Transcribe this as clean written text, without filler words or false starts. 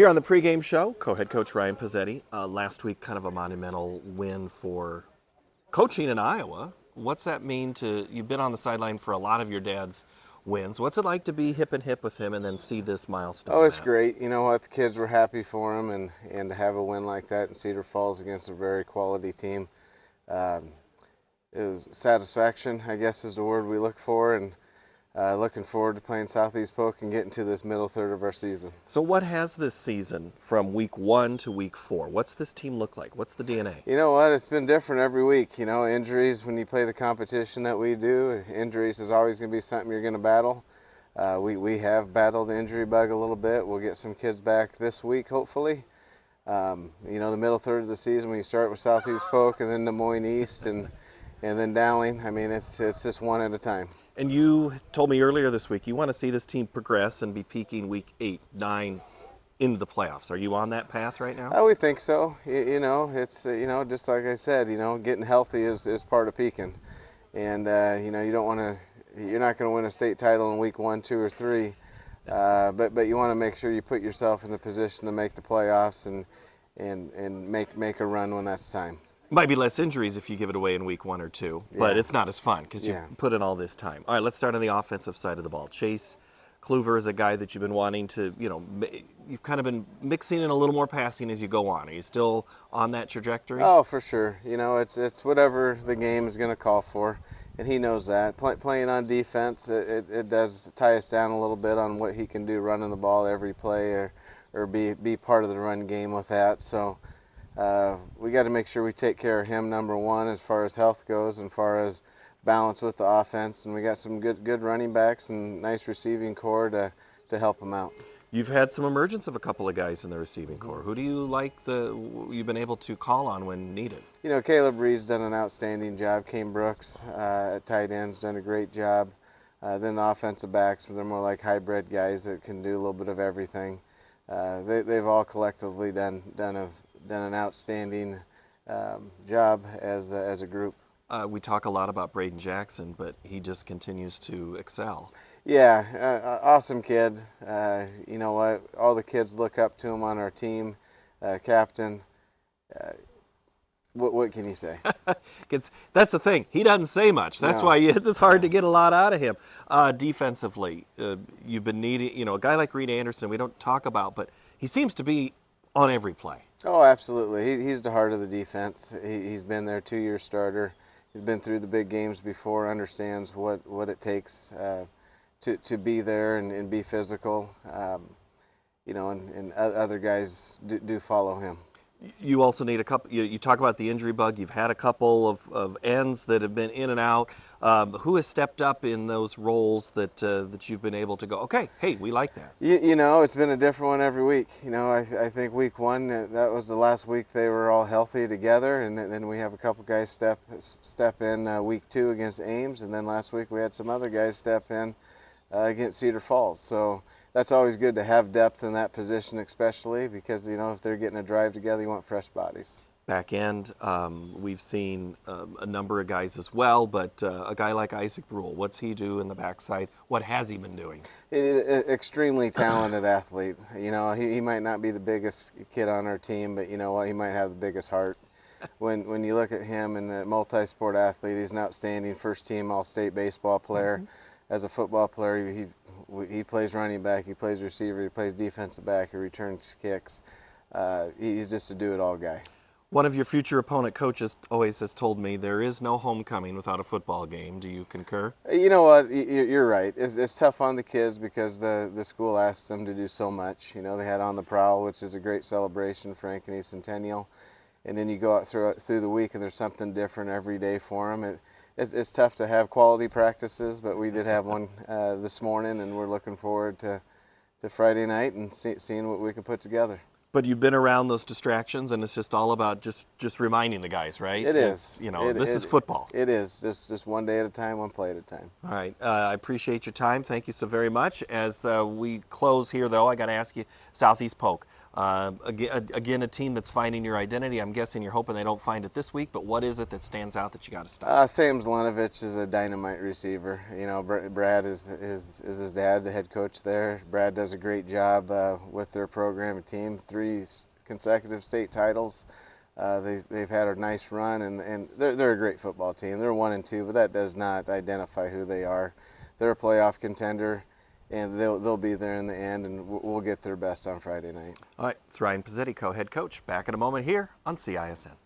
Here on the pregame show, co-head coach Ryan Pezzetti. Last week, kind of a monumental win for coaching in Iowa. What's that mean to, you've been on the sideline for a lot of your dad's wins. What's it like to be hip and hip with him and then see this milestone? Oh, it's great. You know what? The kids were happy for him, and to have a win like that in Cedar Falls against a very quality team. It was satisfaction, I guess, is the word we look for, and looking forward to playing Southeast Polk and getting to this middle third of our season. So what has this season from week 1 to week 4? What's this team look like? What's the DNA? You know what? It's been different every week. You know, injuries, when you play the competition that we do, injuries is always going to be something you're going to battle. We have battled the injury bug a little bit. We'll get some kids back this week, hopefully. You know, the middle third of the season, when you start with Southeast Polk and then Des Moines East and then Dowling, I mean, it's just one at a time. And you told me earlier this week you want to see this team progress and be peaking week 8, 9 into the playoffs. Are you on that path right now? We think so. You know, it's, you know, just like I said, you know, getting healthy is part of peaking. And, you know, you don't want to, you're not going to win a state title in week 1, 2, or 3. But you want to make sure you put yourself in the position to make the playoffs and make a run when that's time. Might be less injuries if you give it away in week 1 or 2, but it's not as fun because you put in all this time. All right, let's start on the offensive side of the ball. Chase Kluver is a guy that you've been wanting to, you know, you've kind of been mixing in a little more passing as you go on. Are you still on that trajectory? Oh, for sure. You know, it's whatever the game is going to call for, and he knows that. Playing on defense, it does tie us down a little bit on what he can do running the ball every play or be part of the run game with that. So we got to make sure we take care of him, number one, as far as health goes and as far as balance with the offense. And we got some good running backs and nice receiving core to help him out. You've had some emergence of a couple of guys in the receiving core. Who do you like you've been able to call on when needed? You know, Caleb Reed's done an outstanding job. Kane Brooks at tight end's done a great job. Then the offensive backs, they're more like hybrid guys that can do a little bit of everything. They've all collectively done an outstanding job as a group. We talk a lot about Braden Jackson, but he just continues to excel. Yeah, awesome kid. You know what? All the kids look up to him on our team. Captain. What can you say? That's the thing. He doesn't say much. That's why it's hard to get a lot out of him. Defensively, you've been needing, you know, a guy like Reed Anderson we don't talk about, but he seems to be on every play. Oh, absolutely. He's the heart of the defense. He's been their 2-year starter. He's been through the big games before, understands what it takes to be there and be physical. You know, and other guys do follow him. You also need a couple. You talk about the injury bug. You've had a couple of ends that have been in and out. Who has stepped up in those roles that you've been able to go, okay, hey, we like that? You know, it's been a different one every week. You know, I think week 1, that was the last week they were all healthy together, and then we have a couple guys step in week 2 against Ames, and then last week we had some other guys step in against Cedar Falls. So that's always good to have depth in that position, especially because, you know, if they're getting a drive together, you want fresh bodies. Back end, we've seen a number of guys as well, but a guy like Isaac Brule, what's he do in the backside? What has he been doing? Extremely talented athlete. You know, he might not be the biggest kid on our team, but you know what? He might have the biggest heart. When you look at him and the multi-sport athlete, he's an outstanding first-team All-State baseball player. Mm-hmm. As a football player, he plays running back, he plays receiver, he plays defensive back, he returns kicks. He's just a do-it-all guy. One of your future opponent coaches always has told me there is no homecoming without a football game. Do you concur? You know what? You're right. It's tough on the kids because the school asks them to do so much. You know, they had On the Prowl, which is a great celebration for Ankeny Centennial. And then you go out through the week and there's something different every day for them. It's tough to have quality practices, but we did have one this morning, and we're looking forward to Friday night and seeing what we can put together. But you've been around those distractions, and it's just all about just reminding the guys, right? It is. You know, this is football. It is. Just one day at a time, one play at a time. All right. I appreciate your time. Thank you so very much. As we close here, though, I got to ask you, Southeast Polk, Again, a team that's finding your identity. I'm guessing you're hoping they don't find it this week, but what is it that stands out that you got to stop? Sam Zelenovich is a dynamite receiver. You know, Brad is his dad, the head coach there. Brad does a great job with their program and team. 3 consecutive state titles. They've had a nice run, and they're a great football team. They're 1-2, but that does not identify who they are. They're a playoff contender, and they'll be there in the end, and we'll get their best on Friday night. All right, it's Ryan Pezzetti, co-head coach. Back in a moment here on CISN.